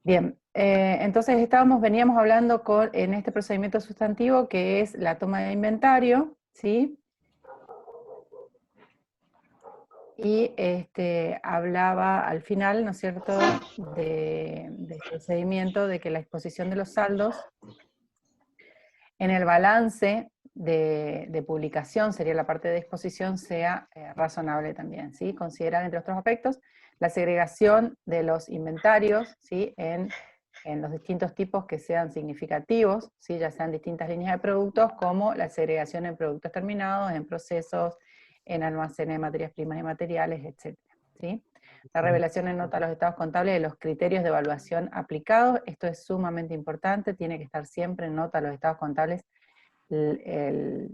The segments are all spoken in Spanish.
Bien, entonces veníamos hablando en este procedimiento sustantivo que es la toma de inventario, ¿sí? Y hablaba al final, ¿no es cierto?, del procedimiento de que la exposición de los saldos en el balance de publicación, sería la parte de exposición, sea razonable también, ¿sí? Considerar, entre otros aspectos, la segregación de los inventarios, ¿sí?, en los distintos tipos que sean significativos, ¿sí?, ya sean distintas líneas de productos, como la segregación en productos terminados, en procesos, en almacenes de materias primas y materiales, etc. ¿Sí? La revelación en nota a los estados contables de los criterios de evaluación aplicados, esto es sumamente importante, tiene que estar siempre en nota a los estados contables la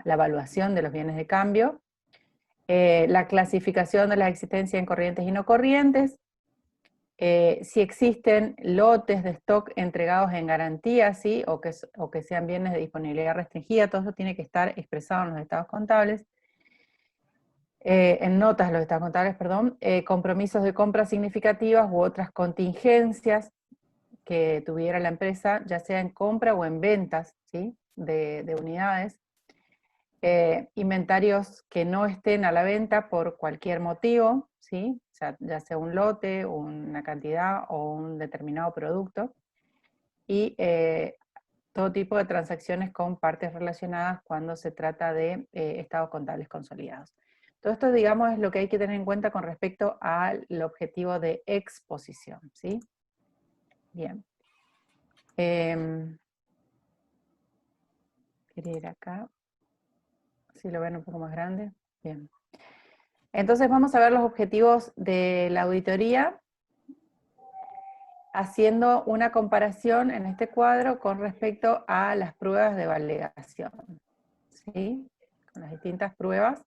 evaluación de los bienes de cambio, la clasificación de las existencias en corrientes y no corrientes, si existen lotes de stock entregados en garantía, ¿sí?, o que sean bienes de disponibilidad restringida, todo eso tiene que estar expresado en los estados contables, en notas de los estados contables, perdón, compromisos de compras significativas u otras contingencias que tuviera la empresa, ya sea en compra o en ventas, ¿sí?, de unidades, inventarios que no estén a la venta por cualquier motivo, ¿sí?, o sea, ya sea un lote, una cantidad o un determinado producto, y todo tipo de transacciones con partes relacionadas cuando se trata de estados contables consolidados. Todo esto, digamos, es lo que hay que tener en cuenta con respecto al objetivo de exposición, ¿sí? Bien. Quería ir acá, si lo ven un poco más grande. Bien. Entonces vamos a ver los objetivos de la auditoría, haciendo una comparación en este cuadro con respecto a las pruebas de validación, ¿sí?, con las distintas pruebas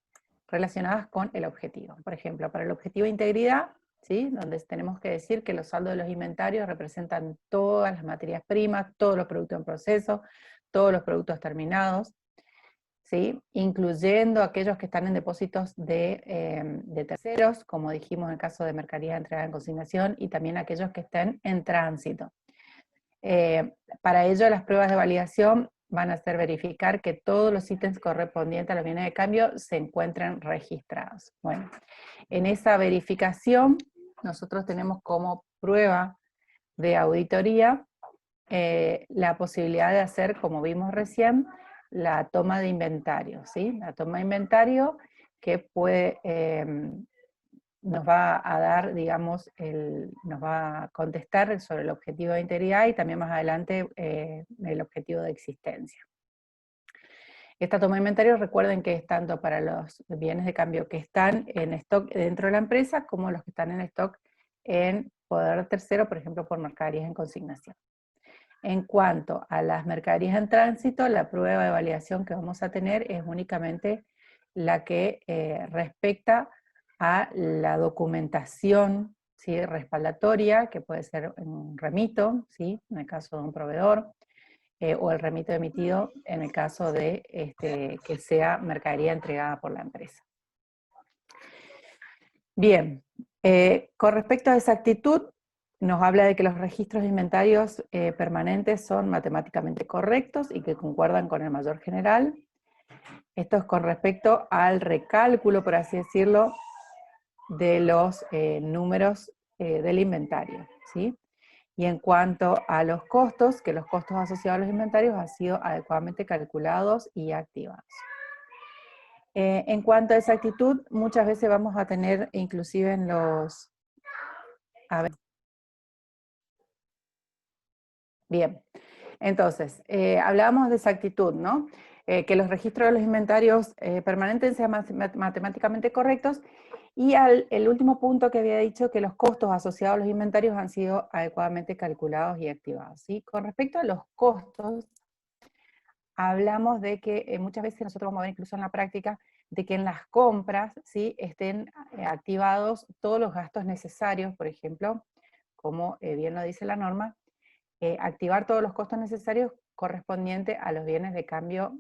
relacionadas con el objetivo. Por ejemplo, para el objetivo de integridad, ¿sí?, donde tenemos que decir que los saldos de los inventarios representan todas las materias primas, todos los productos en proceso, todos los productos terminados, ¿sí?, incluyendo aquellos que están en depósitos de terceros, como dijimos en el caso de mercadería entregada en consignación, y también aquellos que estén en tránsito. Para ello, las pruebas de validación van a ser verificar que todos los ítems correspondientes a los bienes de cambio se encuentren registrados. Bueno, en esa verificación, nosotros tenemos como prueba de auditoría la posibilidad de hacer, como vimos recién, la toma de inventario, ¿sí? La toma de inventario que puede, nos va a dar, digamos, nos va a contestar sobre el objetivo de integridad y también más adelante el objetivo de existencia. Esta toma de inventario, recuerden que es tanto para los bienes de cambio que están en stock dentro de la empresa, como los que están en stock en poder tercero, por ejemplo, por mercaderías en consignación. En cuanto a las mercaderías en tránsito, la prueba de validación que vamos a tener es únicamente la que respecta a la documentación, ¿sí?, respaldatoria, que puede ser un remito, ¿sí?, en el caso de un proveedor, o el remito emitido en el caso de que sea mercadería entregada por la empresa. Bien, con respecto a exactitud, nos habla de que los registros de inventarios permanentes son matemáticamente correctos y que concuerdan con el mayor general. Esto es con respecto al recálculo, por así decirlo, de los números del inventario, ¿sí? Y en cuanto a los costos, que los costos asociados a los inventarios han sido adecuadamente calculados y activados. En cuanto a exactitud, muchas veces vamos a tener, inclusive en los... A ver. Bien, entonces, hablábamos de exactitud, ¿no? Que los registros de los inventarios permanentes sean matemáticamente correctos, y el último punto que había dicho, que los costos asociados a los inventarios han sido adecuadamente calculados y activados, ¿sí? Con respecto a los costos, hablamos de que muchas veces nosotros vamos a ver incluso en la práctica, de que en las compras, ¿sí?, estén activados todos los gastos necesarios, por ejemplo, como bien lo dice la norma, activar todos los costos necesarios correspondientes a los bienes de cambio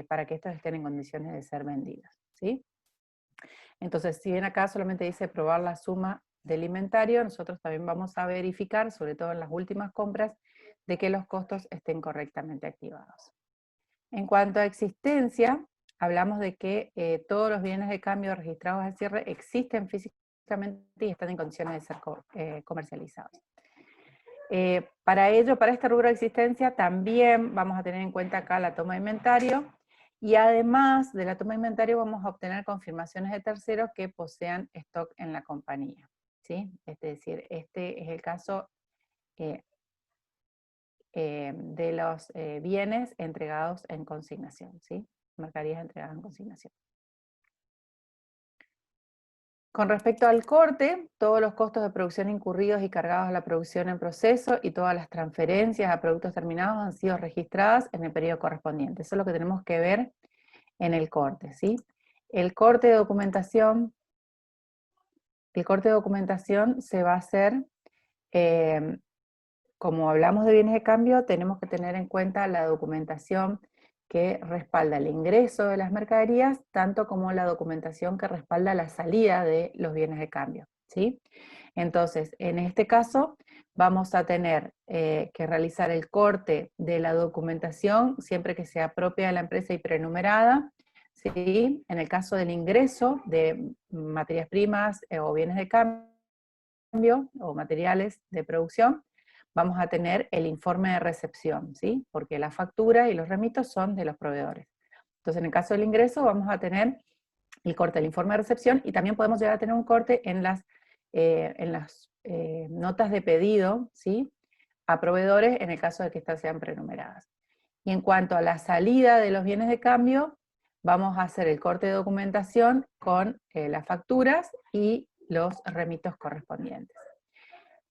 para que estos estén en condiciones de ser vendidos, ¿sí? Entonces, si bien acá solamente dice probar la suma del inventario, nosotros también vamos a verificar, sobre todo en las últimas compras, de que los costos estén correctamente activados. En cuanto a existencia, hablamos de que todos los bienes de cambio registrados al cierre existen físicamente y están en condiciones de ser comercializados. Para ello, para este rubro de existencia, también vamos a tener en cuenta acá la toma de inventario, y además de la toma de inventario vamos a obtener confirmaciones de terceros que posean stock en la compañía, ¿sí? Es decir, este es el caso de los bienes entregados en consignación, ¿sí? Mercaderías entregadas en consignación. Con respecto al corte, todos los costos de producción incurridos y cargados a la producción en proceso y todas las transferencias a productos terminados han sido registradas en el periodo correspondiente. Eso es lo que tenemos que ver en el corte, ¿sí? El corte de documentación se va a hacer, como hablamos de bienes de cambio, tenemos que tener en cuenta la documentación que respalda el ingreso de las mercaderías, tanto como la documentación que respalda la salida de los bienes de cambio, ¿sí? Entonces, en este caso, vamos a tener que realizar el corte de la documentación siempre que sea propia de la empresa y prenumerada, ¿sí? En el caso del ingreso de materias primas o bienes de cambio o materiales de producción, vamos a tener el informe de recepción, ¿sí? Porque la factura y los remitos son de los proveedores. Entonces, en el caso del ingreso, vamos a tener el corte del informe de recepción, y también podemos llegar a tener un corte en las notas de pedido, ¿sí? A proveedores, en el caso de que estas sean prenumeradas. Y en cuanto a la salida de los bienes de cambio, vamos a hacer el corte de documentación con las facturas y los remitos correspondientes.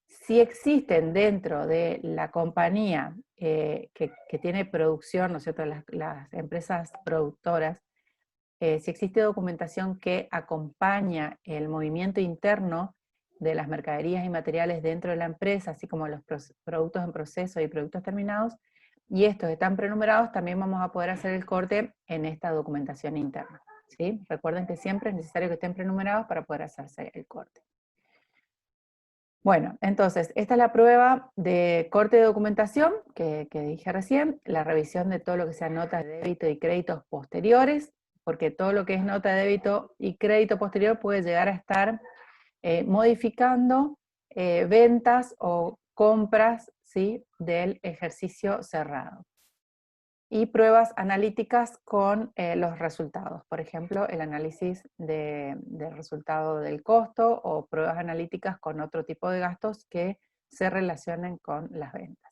Si existen dentro de la compañía que tiene producción, ¿no es cierto?, las empresas productoras, si existe documentación que acompaña el movimiento interno de las mercaderías y materiales dentro de la empresa, así como los productos en proceso y productos terminados, y estos están prenumerados, también vamos a poder hacer el corte en esta documentación interna, ¿sí? Recuerden que siempre es necesario que estén prenumerados para poder hacerse el corte. Bueno, entonces, esta es la prueba de corte de documentación que dije recién, la revisión de todo lo que sean notas de débito y créditos posteriores, porque todo lo que es nota de débito y crédito posterior puede llegar a estar modificando ventas o compras, ¿sí?, del ejercicio cerrado. Y pruebas analíticas con los resultados, por ejemplo, el análisis del resultado del costo, o pruebas analíticas con otro tipo de gastos que se relacionen con las ventas.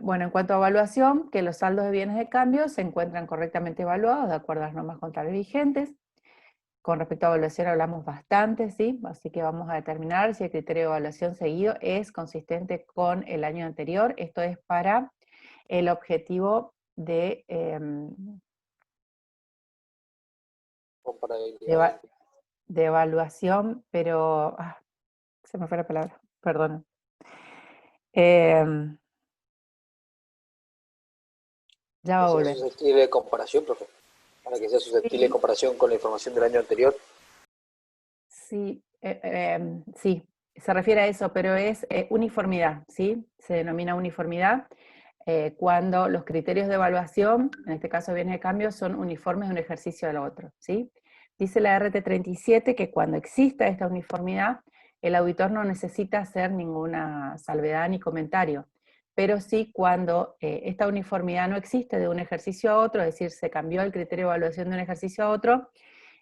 Bueno, en cuanto a evaluación, que los saldos de bienes de cambio se encuentran correctamente evaluados de acuerdo a las normas contables vigentes. Con respecto a evaluación hablamos bastante, ¿sí? Así que vamos a determinar si el criterio de evaluación seguido es consistente con el año anterior. Esto es para el objetivo de evaluación, pero se me fue la palabra, perdón. Ya va a volver. Susceptible de comparación, profe, para que sea susceptible de comparación con la información del año anterior. Sí, sí, se refiere a eso, pero es uniformidad, ¿sí? Se denomina uniformidad cuando los criterios de evaluación, en este caso bienes de cambio, son uniformes de un ejercicio al otro, ¿sí? Dice la RT37 que cuando exista esta uniformidad, el auditor no necesita hacer ninguna salvedad ni comentario, pero sí cuando esta uniformidad no existe de un ejercicio a otro, es decir, se cambió el criterio de evaluación de un ejercicio a otro,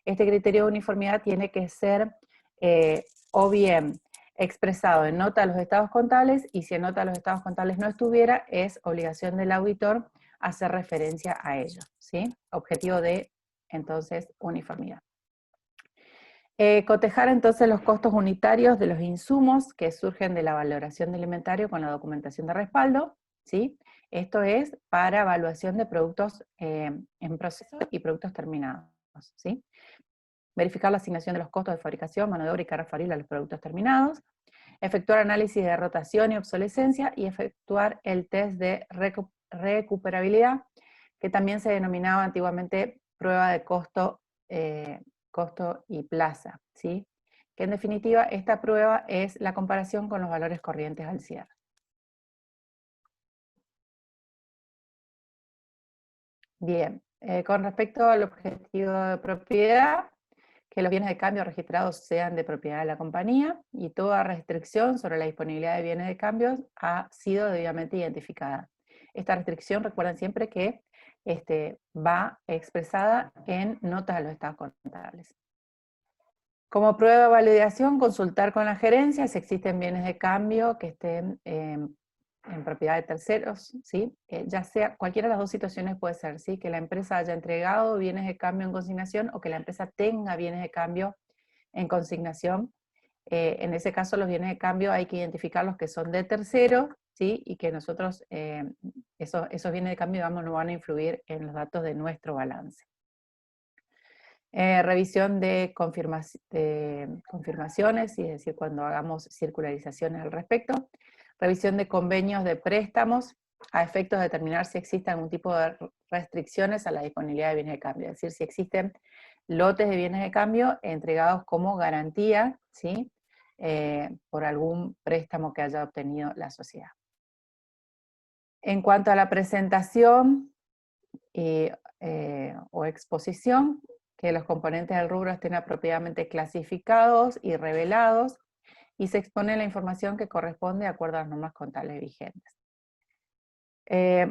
este criterio de uniformidad tiene que ser o bien expresado en nota de los estados contables, y si en nota de los estados contables no estuviera, es obligación del auditor hacer referencia a ello, ¿sí? Objetivo de, entonces, uniformidad. Cotejar entonces los costos unitarios de los insumos que surgen de la valoración del inventario con la documentación de respaldo, ¿sí? Esto es para evaluación de productos en proceso y productos terminados, ¿sí? Verificar la asignación de los costos de fabricación, mano de obra y carga fabril a los productos terminados, efectuar análisis de rotación y obsolescencia, y efectuar el test de recuperabilidad, que también se denominaba antiguamente prueba de costo y plaza, ¿sí? que en definitiva esta prueba es la comparación con los valores corrientes al cierre. Bien, con respecto al objetivo de propiedad, que los bienes de cambio registrados sean de propiedad de la compañía, y toda restricción sobre la disponibilidad de bienes de cambio ha sido debidamente identificada. Esta restricción, recuerden siempre que va expresada en notas a los estados contables. Como prueba de validación, consultar con la gerencia si existen bienes de cambio que estén en propiedad de terceros, ¿sí? Ya sea, cualquiera de las dos situaciones puede ser, ¿sí? Que la empresa haya entregado bienes de cambio en consignación o que la empresa tenga bienes de cambio en consignación. En ese caso, los bienes de cambio hay que identificar los que son de terceros, ¿sí? Y que nosotros, esos bienes de cambio, digamos, no van a influir en los datos de nuestro balance. Revisión de confirmaciones, es decir, cuando hagamos circularizaciones al respecto. Revisión de convenios de préstamos a efectos de determinar si existe algún tipo de restricciones a la disponibilidad de bienes de cambio, es decir, si existen lotes de bienes de cambio entregados como garantía, ¿sí? Por algún préstamo que haya obtenido la sociedad. En cuanto a la presentación o exposición, que los componentes del rubro estén apropiadamente clasificados y revelados, y se expone la información que corresponde de acuerdo a las normas contables vigentes.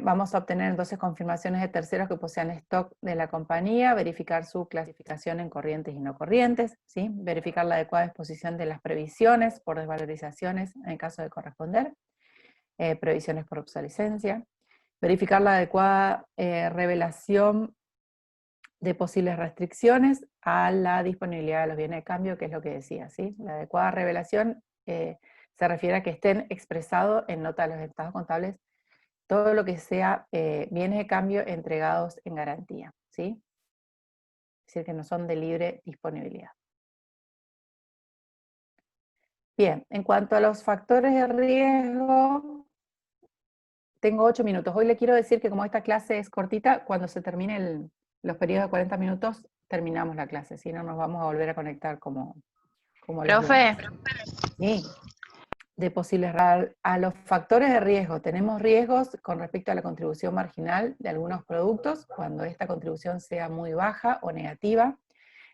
Vamos a obtener entonces confirmaciones de terceros que posean stock de la compañía, verificar su clasificación en corrientes y no corrientes, ¿sí? Verificar la adecuada exposición de las previsiones por desvalorizaciones en caso de corresponder, previsiones por obsolescencia, verificar la adecuada revelación de posibles restricciones a la disponibilidad de los bienes de cambio, que es lo que decía, ¿sí? La adecuada revelación se refiere a que estén expresados en nota de los estados contables todo lo que sea bienes de cambio entregados en garantía, ¿sí? Es decir, que no son de libre disponibilidad. Bien, en cuanto a los factores de riesgo, tengo 8 minutos. Hoy le quiero decir que como esta clase es cortita, cuando se termine los periodos de 40 minutos, terminamos la clase, si no nos vamos a volver a conectar como los Profe, lunes. Sí. De posibles a los factores de riesgo. Tenemos riesgos con respecto a la contribución marginal de algunos productos, cuando esta contribución sea muy baja o negativa,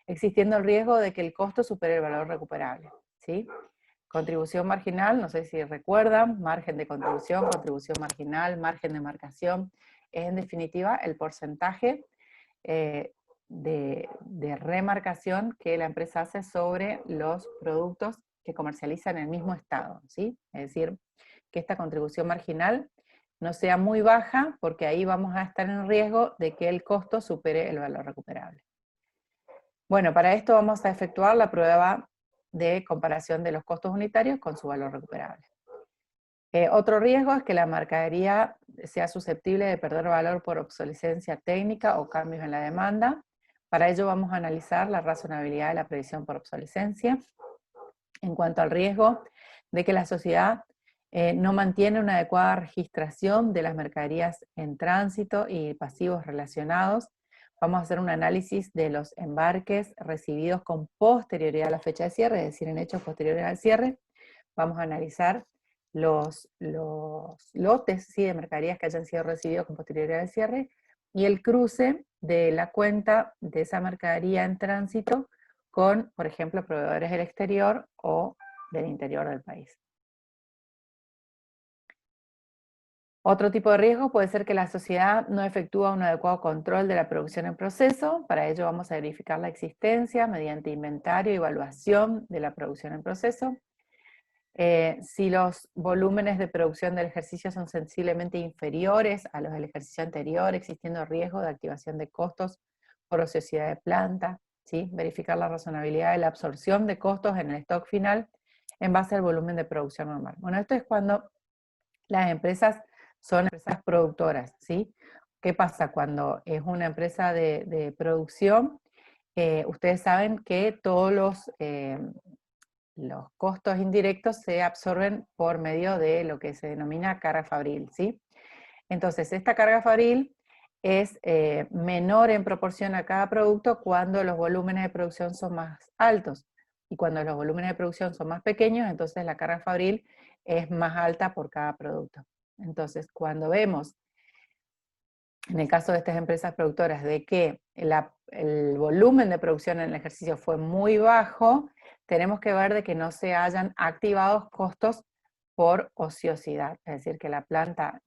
existiendo el riesgo de que el costo supere el valor recuperable, ¿sí? Contribución marginal, no sé si recuerdan, margen de contribución marginal, margen de marcación, es en definitiva el porcentaje de remarcación que la empresa hace sobre los productos que comercializa en el mismo estado, ¿sí? Es decir, que esta contribución marginal no sea muy baja, porque ahí vamos a estar en riesgo de que el costo supere el valor recuperable. Bueno, para esto vamos a efectuar la prueba de comparación de los costos unitarios con su valor recuperable. Otro riesgo es que la mercadería sea susceptible de perder valor por obsolescencia técnica o cambios en la demanda. Para ello vamos a analizar la razonabilidad de la previsión por obsolescencia. En cuanto al riesgo de que la sociedad no mantiene una adecuada registración de las mercaderías en tránsito y pasivos relacionados, vamos a hacer un análisis de los embarques recibidos con posterioridad a la fecha de cierre, es decir, en hechos posteriores al cierre. Vamos a analizar los lotes, ¿sí?, de mercaderías que hayan sido recibidos con posterioridad al cierre, y el cruce de la cuenta de esa mercadería en tránsito con, por ejemplo, proveedores del exterior o del interior del país. Otro tipo de riesgo puede ser que la sociedad no efectúa un adecuado control de la producción en proceso. Para ello vamos a verificar la existencia mediante inventario y evaluación de la producción en proceso. Si los volúmenes de producción del ejercicio son sensiblemente inferiores a los del ejercicio anterior, existiendo riesgo de activación de costos por ociosidad de planta, ¿sí? Verificar la razonabilidad de la absorción de costos en el stock final en base al volumen de producción normal. Bueno, esto es cuando las empresas son empresas productoras, ¿sí? ¿Qué pasa cuando es una empresa de producción? Ustedes saben que todos los costos indirectos se absorben por medio de lo que se denomina carga fabril, ¿sí? Entonces, esta carga fabril es menor en proporción a cada producto cuando los volúmenes de producción son más altos. Y cuando los volúmenes de producción son más pequeños, entonces la carga fabril es más alta por cada producto. Entonces, cuando vemos, en el caso de estas empresas productoras, de que el volumen de producción en el ejercicio fue muy bajo, tenemos que ver de que no se hayan activado costos por ociosidad, es decir, que la planta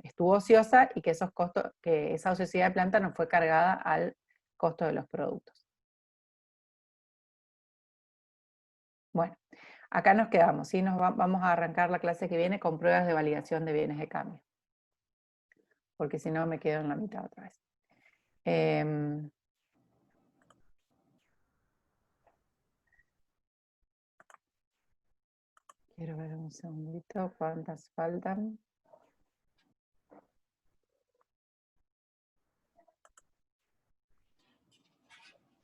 estuvo ociosa y que esos costos, que esa ociosidad de planta no fue cargada al costo de los productos. Bueno, acá nos quedamos, ¿sí? Vamos a arrancar la clase que viene con pruebas de validación de bienes de cambio, porque si no me quedo en la mitad otra vez. Quiero ver un segundito cuántas faltan.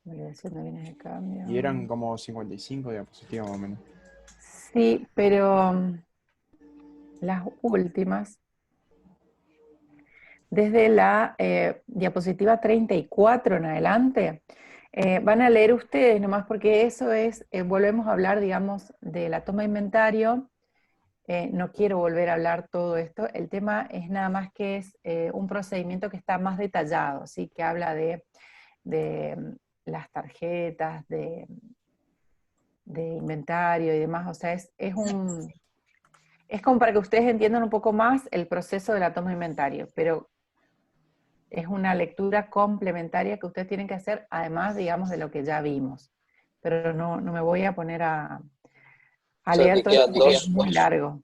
Validación de bienes de cambio. Y eran como 55 diapositivas más o menos. Sí, pero las últimas, desde la diapositiva 34 en adelante, van a leer ustedes nomás porque eso es, volvemos a hablar, digamos, de la toma de inventario. No quiero volver a hablar todo esto, el tema es nada más que es un procedimiento que está más detallado, ¿sí? Que habla de las tarjetas, de inventario y demás, o sea, es como para que ustedes entiendan un poco más el proceso de la toma de inventario, pero es una lectura complementaria que ustedes tienen que hacer, además, digamos, de lo que ya vimos. Pero no me voy a poner a O sea, leer que todo esto quedan porque es muy largo.